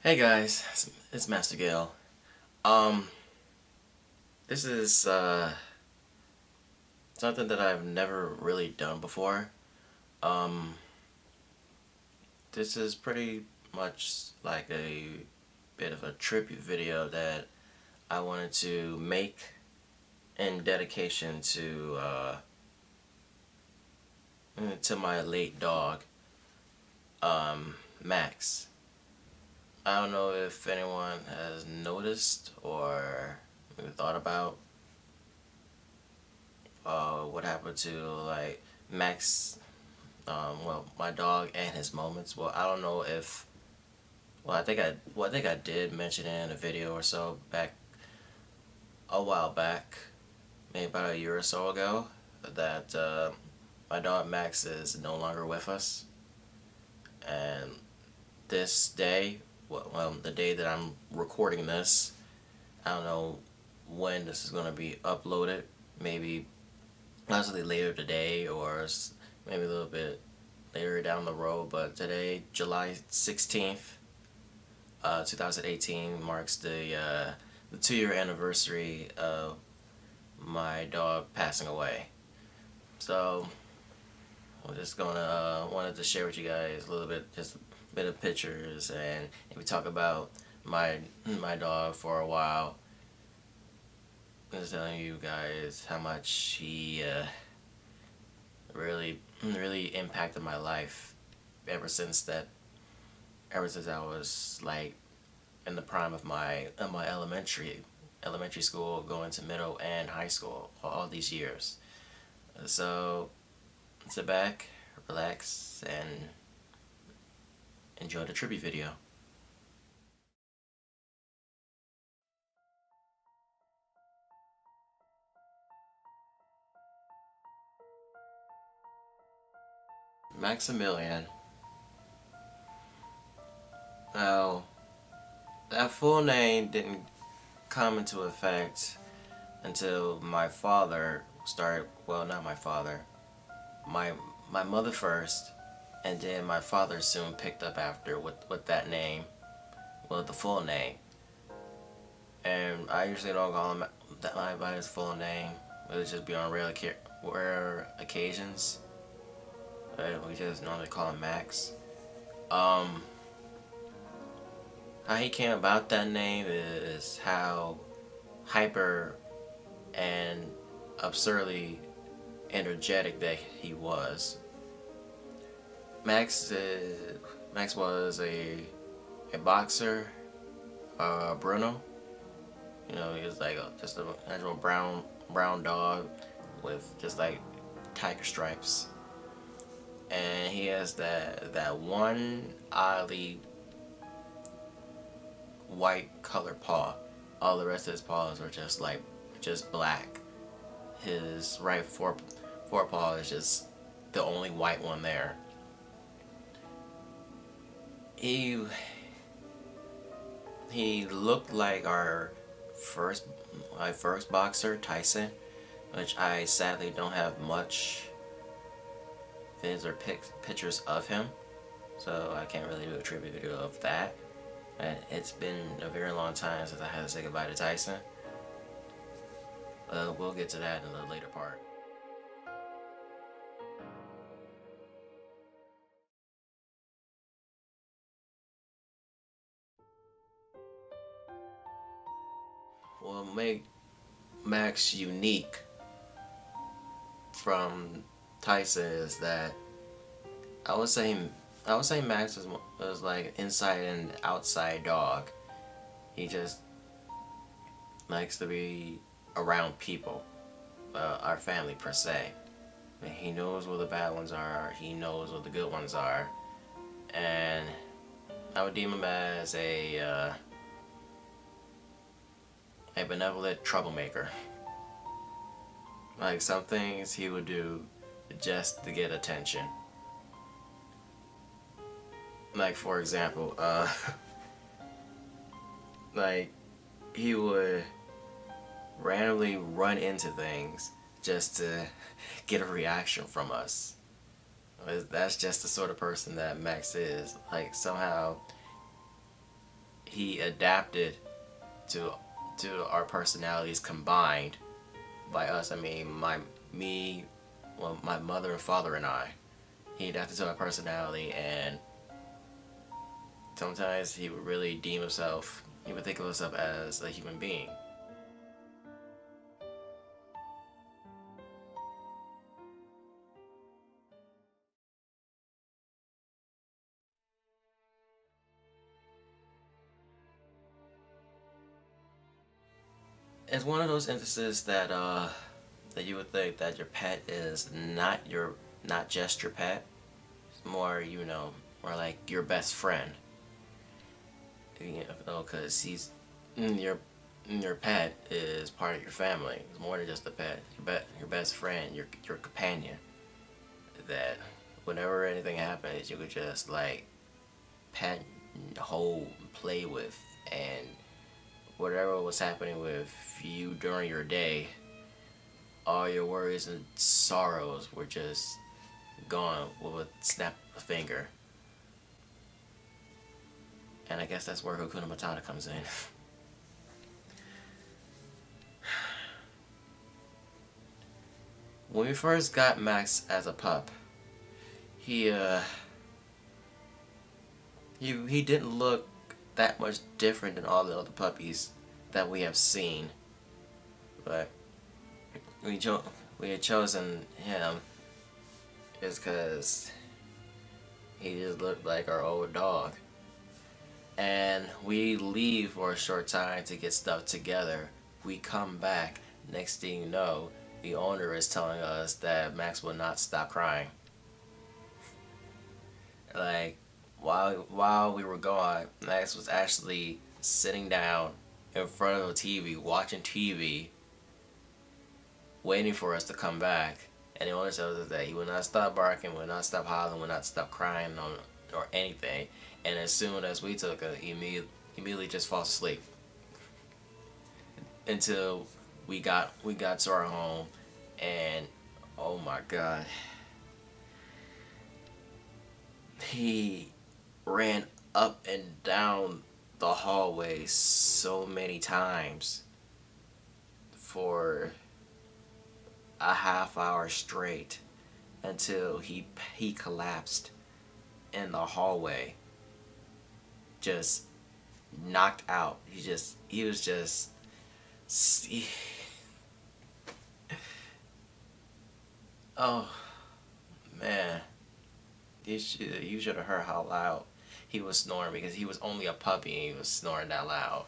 Hey guys, it's MasterGuil. Um, this is something that I've never really done before. Um, this is pretty much like a bit of a tribute video that I wanted to make in dedication to my late dog, Max. I don't know if anyone has noticed or maybe thought about what happened to like Max, well, my dog and his moments. Well, I don't know if, I think I did mention it in a video or so back a while back, maybe about a year or so ago, that my dog Max is no longer with us, and this day, well, the day that I'm recording this, I don't know when this is going to be uploaded. Maybe possibly later today or maybe a little bit later down the road, but today, July 16th, 2018, marks the 2-year anniversary of my dog passing away. So I'm just gonna wanted to share with you guys a little bit, just a bit of pictures, and maybe talk about my dog for a while. Just telling you guys how much he really impacted my life ever since I was like in the prime of my elementary school, going to middle and high school, all these years. So sit back, relax, and enjoy the tribute video. Maximilian. Now, that full name didn't come into effect until my father started, well, not my father, my my mother first, and then my father soon picked up after with that name, well, the full name. And I usually don't call him that by his full name. It would just be on rare occasions. We just normally call him Max. Um, how he came about that name is how hyper and absurdly energetic that he was. Max was a boxer, Bruno. You know, he was like just a natural brown dog with just like tiger stripes, and he has that one oddly white color paw. All the rest of his paws are just black. His right forepaw is just the only white one there. He he looked like first my first boxer, Tyson, which I sadly don't have much vids or pictures of him, so I can't really do a tribute video of that. And it's been a very long time since I had to say goodbye to Tyson. We'll get to that in the later part. What make Max unique from Tyson is that I would say I would say Max was like an inside and outside dog. He just likes to be around people, our family per se. And he knows where the bad ones are. He knows what the good ones are, and I would deem him as a benevolent troublemaker. Like some things he would do just to get attention. Like for example, like he would randomly run into things just to get a reaction from us. That's just the sort of person that Max is. Like somehow he adapted to our personalities combined by us. I mean, my mother and father and I. He adapted to our personality, and sometimes he would really deem himself. He would think of himself as a human being. It's one of those instances that that you would think that your pet is not just your pet. It's more, more like your best friend. You know, because your pet is part of your family. It's more than just a pet. Your best friend, your companion. That whenever anything happens, you could just like pet, hold, play with, and whatever was happening with you during your day, all your worries and sorrows were just gone with a snap of a finger. And I guess that's where Hakuna Matata comes in. When we first got Max as a pup, he he didn't look that much different than all the other puppies that we have seen, but we had chosen him is because he just looked like our old dog. And we leave for a short time to get stuff together. We come back, next thing you know, the owner is telling us that Max will not stop crying. Like, while we were gone, Max was actually sitting down in front of a TV, watching TV, waiting for us to come back. And the owner tells us that he will not stop barking, will not stop hollering, will not stop crying or anything. And as soon as we took it, he immediately just falls asleep. Until we got to our home, and oh my God, he ran up and down the hallway so many times for a half hour straight until he collapsed in the hallway, just knocked out. He was just oh man, you should have heard how loud he was snoring, because he was only a puppy and he was snoring that loud.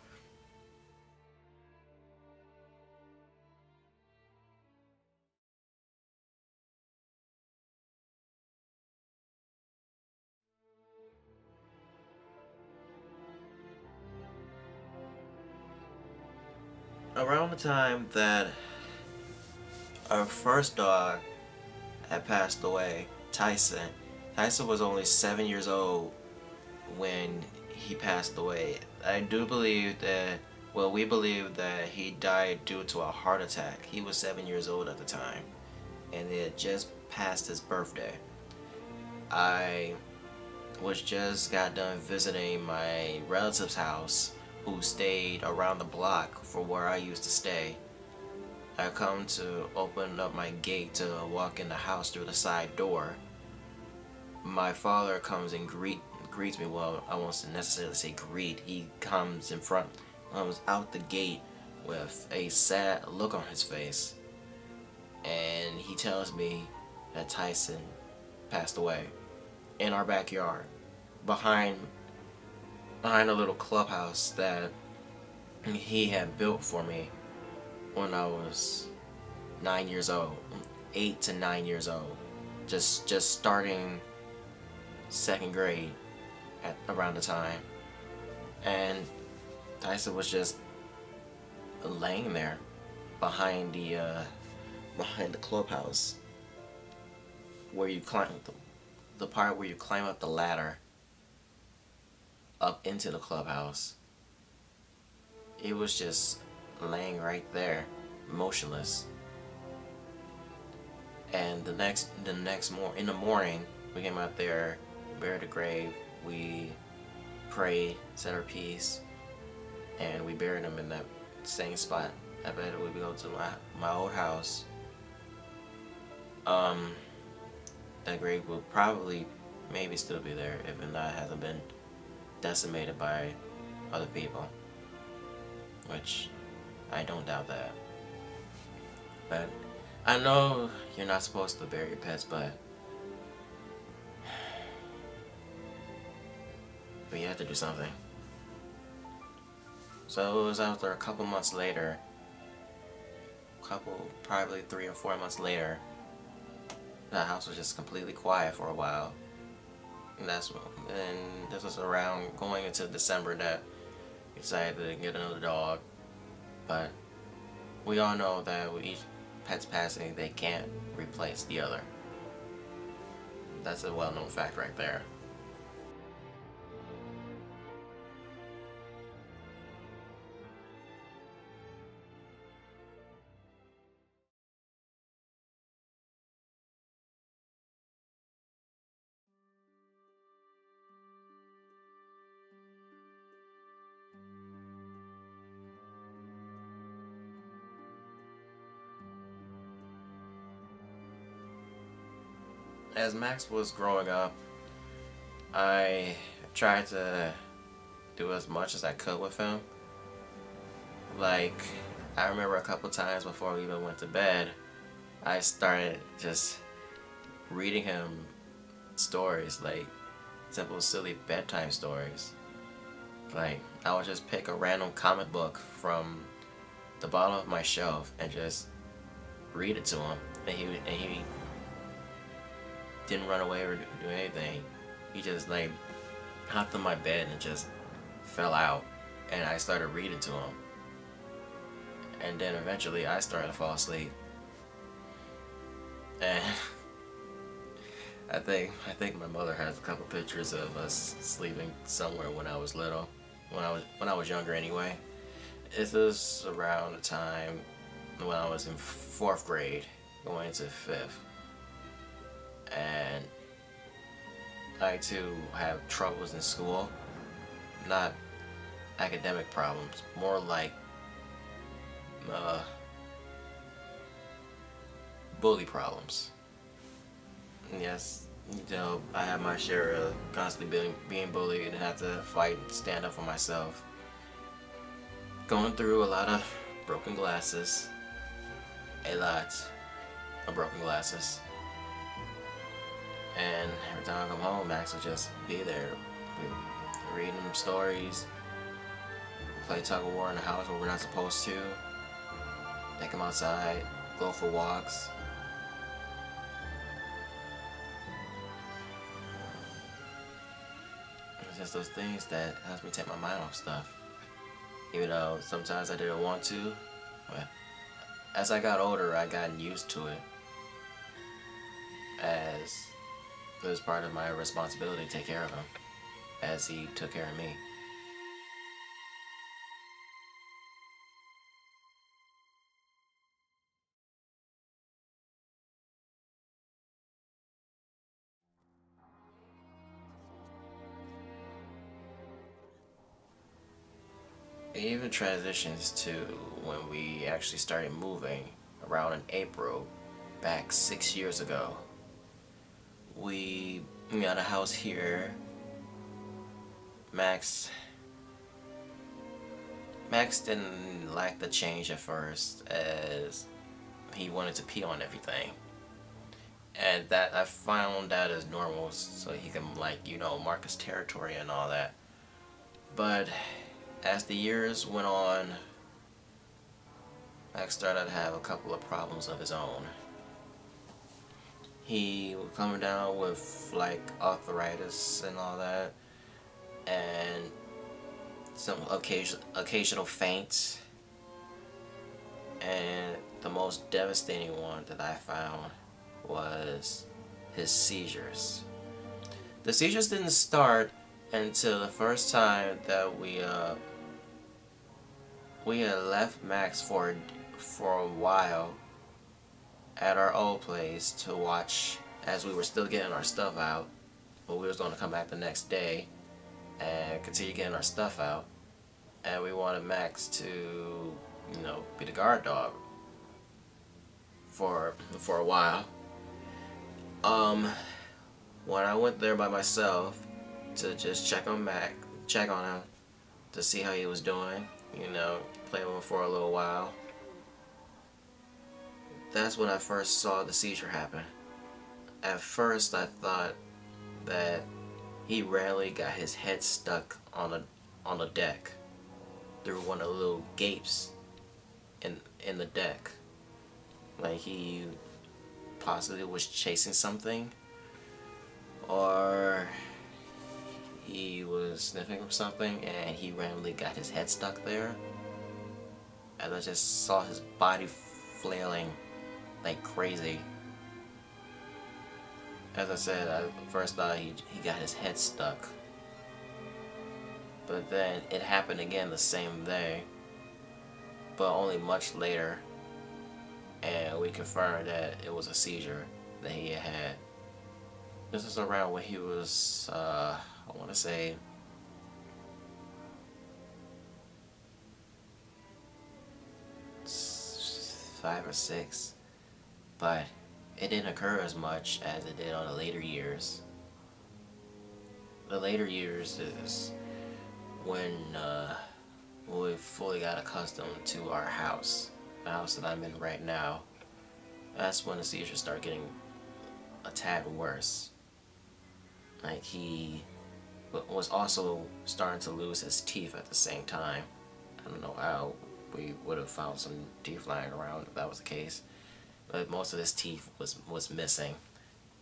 Around the time that our first dog had passed away, Tyson was only 7 years old when he passed away. I do believe that, well, we believe that he died due to a heart attack. He was 7 years old at the time, and it had just passed his birthday. I just got done visiting my relative's house, who stayed around the block from where I used to stay. I come to open up my gate to walk in the house through the side door. My father comes and greets me. Well, I won't necessarily say greet. He comes out the gate with a sad look on his face, and he tells me that Tyson passed away in our backyard, behind a little clubhouse that he had built for me when I was 9 years old, 8 to 9 years old, just starting second grade at around the time. And Tyson was just laying there behind the clubhouse, where you climb the part where you climb up the ladder up into the clubhouse. It was just laying right there, motionless. And in the morning, we came out there, buried the grave, we prayed, said our piece, and we buried him in that same spot. I bet we go to my old house. That grave will probably maybe still be there if it not hasn't been decimated by other people, which I don't doubt that. But I know you're not supposed to bury your pets, but you have to do something. So it was after a couple months later, probably 3 or 4 months later, the house was just completely quiet for a while. And this was around going into December that we decided to get another dog. But we all know that with each pet's passing, they can't replace the other. That's a well-known fact right there. As Max was growing up, I tried to do as much as I could with him. Like, I remember a couple times before we even went to bed, I started just reading him stories, like simple, silly bedtime stories. Like, I would just pick a random comic book from the bottom of my shelf and just read it to him, and he didn't run away or do anything. He just like hopped on my bed and just fell out, and I started reading to him, and then eventually I started to fall asleep. And I think my mother has a couple pictures of us sleeping somewhere when I was little, when I was younger anyway. This was around the time when I was in 4th grade, going into 5th. And I too have troubles in school, not academic problems, more like bully problems. And yes, you know, I have my share of constantly being bullied and have to fight and stand up for myself. Going through a lot of broken glasses, a lot of broken glasses. And every time I come home, Max will just be there, reading them stories, play tug of war in the house where we're not supposed to, take him outside, go for walks. It's just those things that helps me take my mind off stuff. Even though sometimes I didn't want to, but as I got older, I got used to it, as it was part of my responsibility to take care of him, as he took care of me. It even transitions to when we actually started moving around in April, back 6 years ago. We got a house here. Max didn't like the change at first, as he wanted to pee on everything. And that I found that as normal, so he can, like, you know, mark his territory and all that. But as the years went on, Max started to have a couple of problems of his own. He was coming down with like arthritis and all that, and some occasional faints. And the most devastating one that I found was his seizures. The seizures didn't start until the first time that we had left Max for a while at our old place to watch, as we were still getting our stuff out, but we was going to come back the next day and continue getting our stuff out. and we wanted Max to, be the guard dog for a while. When I went there by myself to just check on him to see how he was doing, play with him for a little while. That's when I first saw the seizure happen. At first I thought that he randomly got his head stuck on the deck through one of the little gapes in the deck. Like he possibly was chasing something, or he was sniffing for something and he randomly got his head stuck there. And I just saw his body flailing like crazy. As I said, I first thought he got his head stuck. But then it happened again the same day, but only much later. And we confirmed that it was a seizure that he had. This was around when he was, I want to say, 5 or 6, but it didn't occur as much as it did on the later years. The later years is when we fully got accustomed to our house, the house that I'm in right now. That's when the seizures start getting a tad worse. Like he was also starting to lose his teeth at the same time. I don't know how we would have found some teeth lying around if that was the case, but most of his teeth was missing.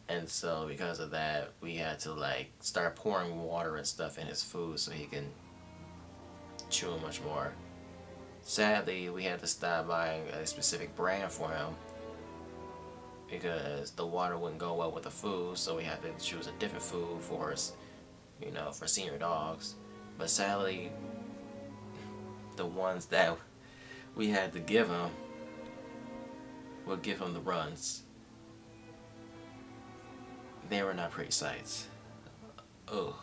And so because of that, we had to like start pouring water and stuff in his food so he can chew much more. Sadly, we had to stop buying a specific brand for him because the water wouldn't go well with the food, so we had to choose a different food for us, for senior dogs. But sadly, the ones that we had to give him would give him the runs. They were not pretty sights. Ugh.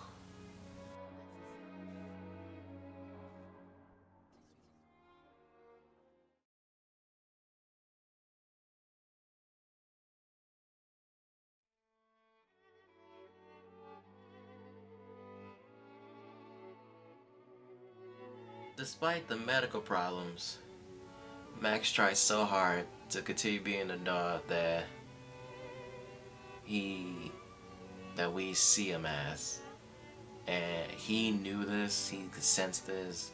Despite the medical problems, Max tried so hard to continue being the dog that we see him as. And he knew this, he could sense this,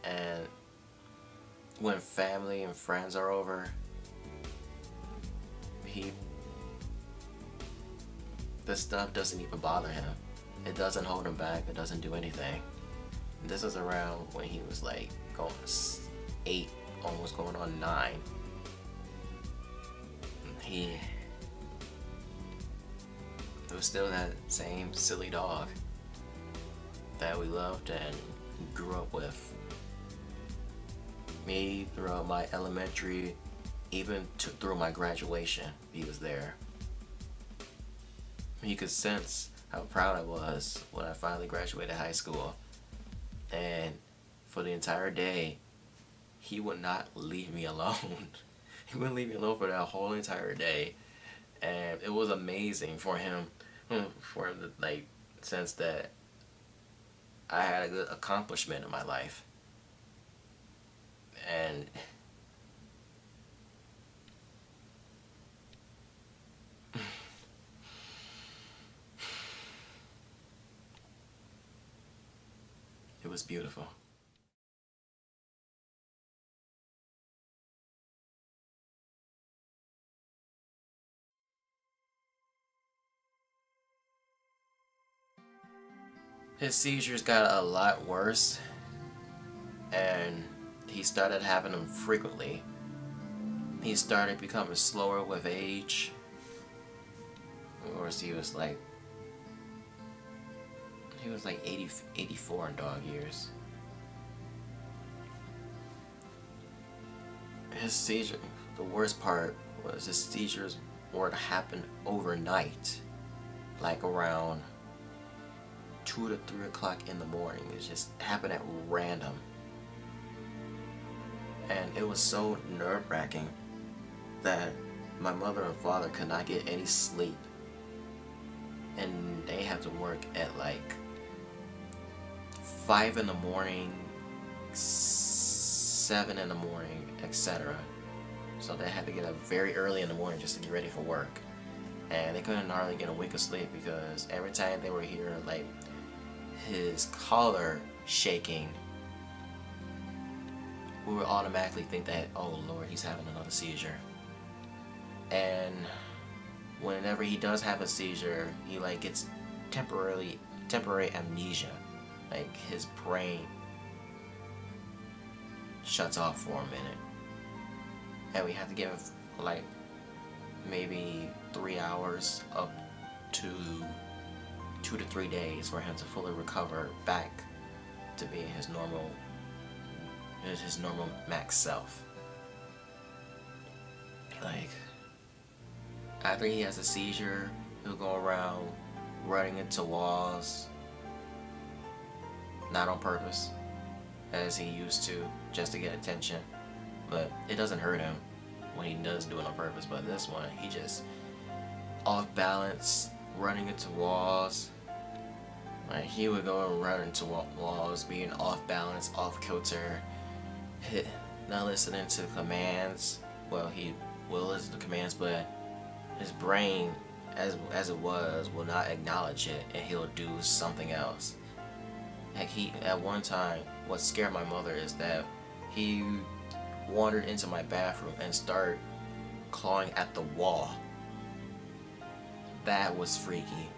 and when family and friends are over, this stuff doesn't even bother him. It doesn't hold him back, it doesn't do anything. This is around when he was like going 8, almost going on 9. He was still that same silly dog that we loved and grew up with. Me throughout my elementary, even through my graduation, he was there. He could sense how proud I was when I finally graduated high school. And for the entire day, he would not leave me alone. He wouldn't leave me alone for that whole entire day. And it was amazing for him to like sense that I had a good accomplishment in my life. And it was beautiful. His seizures got a lot worse, and he started having them frequently. He started becoming slower with age. Of course, he was like 84 in dog years. His seizure, the worst part was his seizures were to happen overnight, like around 2 to 3 o'clock in the morning. It just happened at random. And it was so nerve-wracking that my mother and father could not get any sleep, and they had to work at like 5 in the morning, 7 in the morning, etc. So they had to get up very early in the morning just to get ready for work. And they couldn't hardly get a wink of sleep because every time they were hearing like his collar shaking, we would automatically think that, oh Lord, he's having another seizure. And whenever he does have a seizure, he like gets temporary amnesia. Like his brain shuts off for a minute. And we have to give like maybe 3 hours up to 2 to 3 days for him to fully recover back to being his normal max self. Like, after he has a seizure, he'll go around running into walls, not on purpose, as he used to, just to get attention. But it doesn't hurt him when he does do it on purpose. But this one, he just off balance, running into walls. Like, he would go and run into walls, being off balance, off kilter, not listening to commands. Well, he will listen to commands, but his brain, as it was, will not acknowledge it, and he'll do something else. Like, at one time, what scared my mother is that he wandered into my bathroom and started clawing at the wall. That was freaky.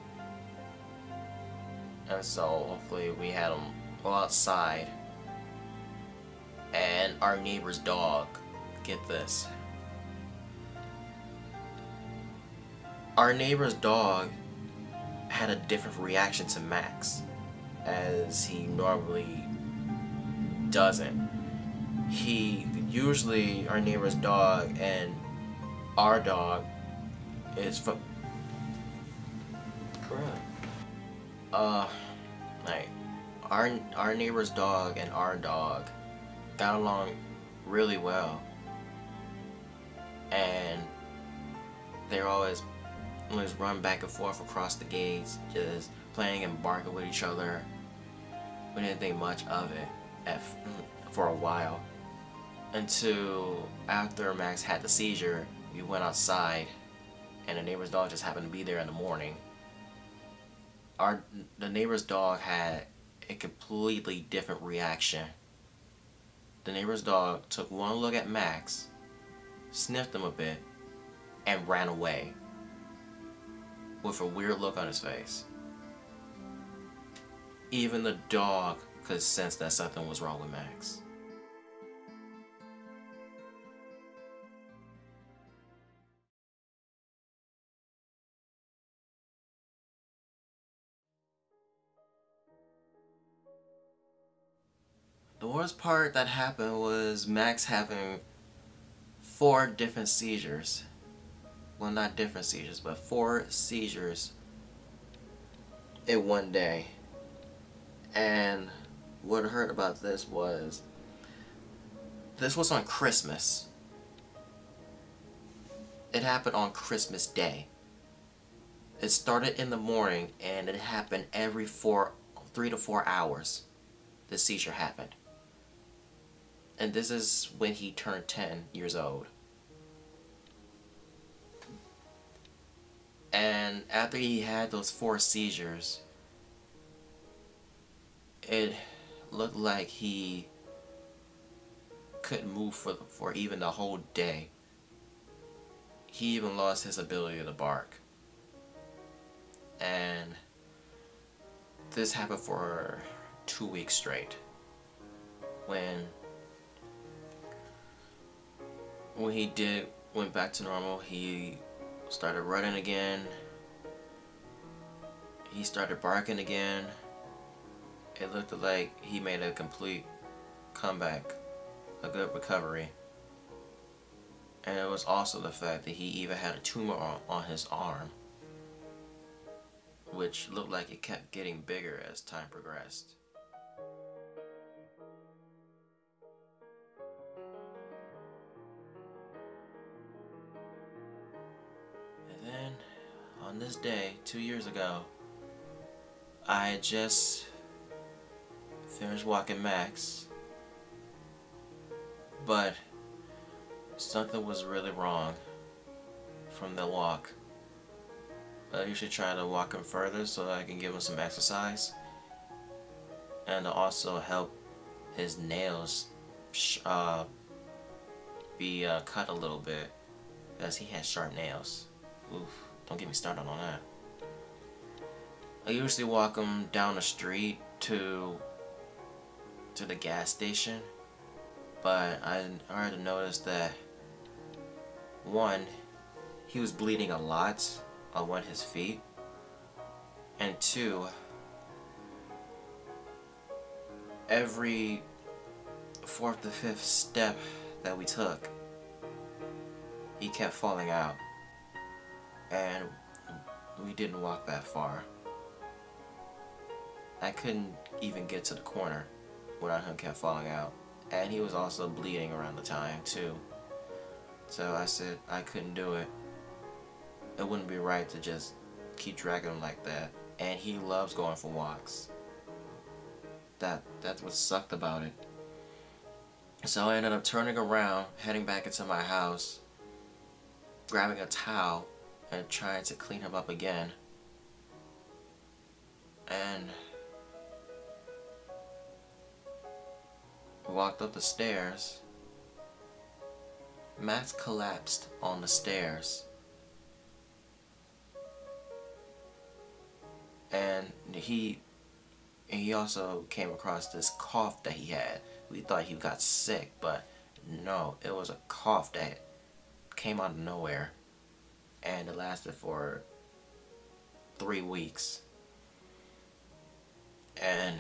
And so hopefully we had him go outside, and our neighbor's dog, get this, our neighbor's dog had a different reaction to Max, as he normally doesn't. Usually our neighbor's dog and our dog is from like our neighbor's dog and our dog got along really well, and they're always run back and forth across the gates, just playing and barking with each other. We didn't think much of it for a while, until after Max had the seizure. We went outside, and the neighbor's dog just happened to be there in the morning. The neighbor's dog had a completely different reaction. The neighbor's dog took one look at Max, sniffed him a bit, and ran away with a weird look on his face. Even the dog could sense that something was wrong with Max. The worst part that happened was Max having 4 different seizures. Well, not different seizures, but 4 seizures in one day. And what I heard about this was on Christmas. It happened on Christmas Day. It started in the morning, and it happened every 3 to 4 hours. The seizure happened. And this is when he turned 10 years old. And after he had those 4 seizures, it looked like he couldn't move for even the whole day. He even lost his ability to bark. And this happened for 2 weeks straight. When he went back to normal, he started running again. He started barking again. It looked like he made a complete comeback, a good recovery. And it was also the fact that he even had a tumor on his arm, which looked like it kept getting bigger as time progressed. on this day 2 years ago, I had just finished walking Max, but something was really wrong from the walk. I usually try to walk him further so I can give him some exercise, and to also help his nails be cut a little bit, because he has sharp nails. Oof, don't get me started on that. I usually walk him down the street to the gas station, but I already noticed that, one, he was bleeding a lot on one of his feet, and two, every fourth to fifth step that we took, he kept falling out, and we didn't walk that far. I couldn't even get to the corner without him kept falling out, and he was also bleeding around the time too. So I said I couldn't do it. It wouldn't be right to just keep dragging him like that, and he loves going for walks. That's what sucked about it. So I ended up turning around, heading back into my house, grabbing a towel and trying to clean him up again. And we walked up the stairs. Max collapsed on the stairs. And he also came across this cough that he had. We thought he got sick, but no, it was a cough that came out of nowhere, and it lasted for 3 weeks. And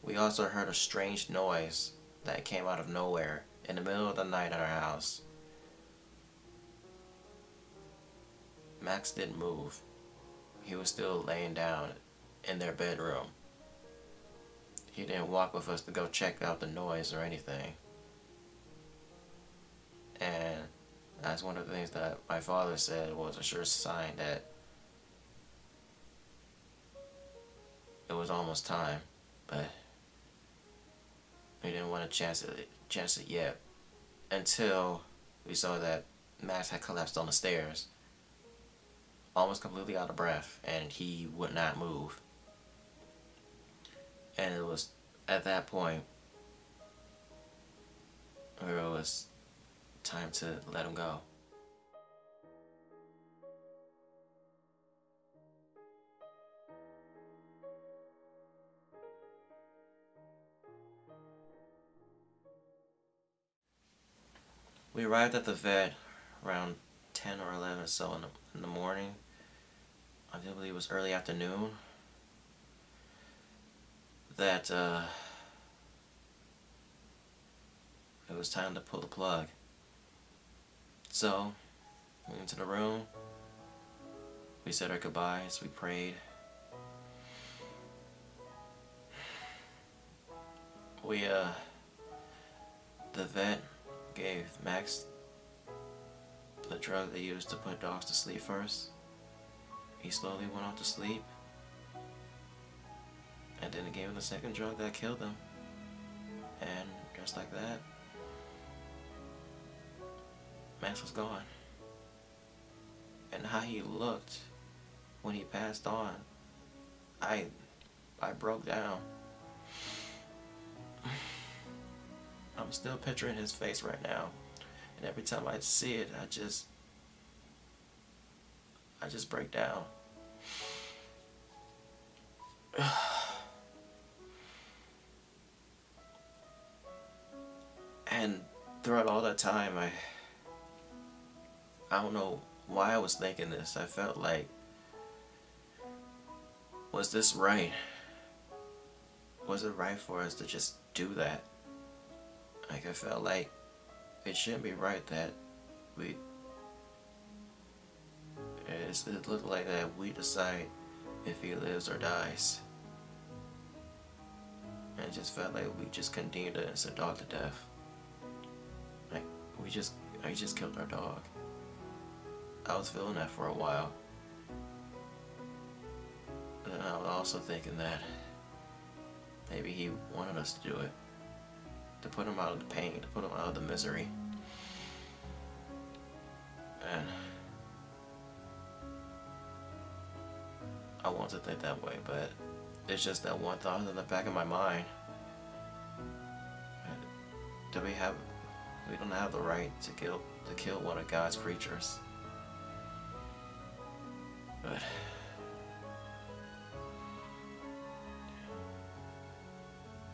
we also heard a strange noise that came out of nowhere in the middle of the night at our house. Max didn't move. He was still laying down in their bedroom. He didn't walk with us to go check out the noise or anything. And that's one of the things that my father said was a sure sign that it was almost time, but we didn't want to chance it yet, until we saw that Max had collapsed on the stairs, almost completely out of breath, and he would not move. And it was at that point where it was time to let him go. We arrived at the vet around 10 or 11 or so in the morning. I do believe it was early afternoon. That it was time to pull the plug. So we went into the room. We said our goodbyes. We prayed. The vet gave Max the drug they used to put dogs to sleep first. He slowly went off to sleep. And then they gave him the second drug that killed him. And just like that, Max was gone. And how he looked when he passed on, I broke down. I'm still picturing his face right now. And every time I see it, I just break down. And throughout all that time, I don't know why I was thinking this. I felt like, was this right? Was it right for us to just do that? Like, I felt like it shouldn't be right that it looked like that we decide if he lives or dies. And it just felt like we just continued to send a dog to death. Like, I just killed our dog. I was feeling that for a while. And I was also thinking that maybe he wanted us to do it. To put him out of the pain, to put him out of the misery. And I want to think that way, but it's just that one thought in the back of my mind. Do we don't have the right to kill one of God's creatures. But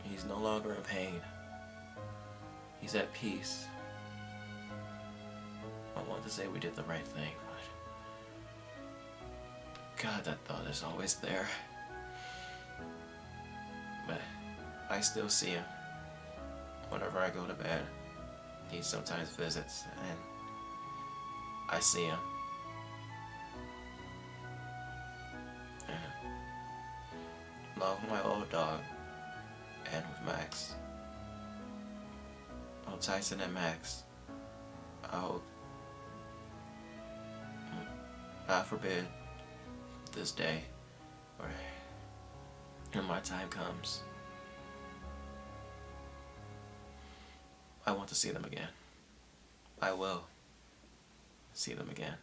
he's no longer in pain. He's at peace. I want to say we did the right thing, but God, that thought is always there. But I still see him whenever I go to bed. He sometimes visits and I see him. And along with my old dog and with Max. Oh, Tyson and Max. I hope, God forbid, this day or when my time comes, I want to see them again. I will see them again.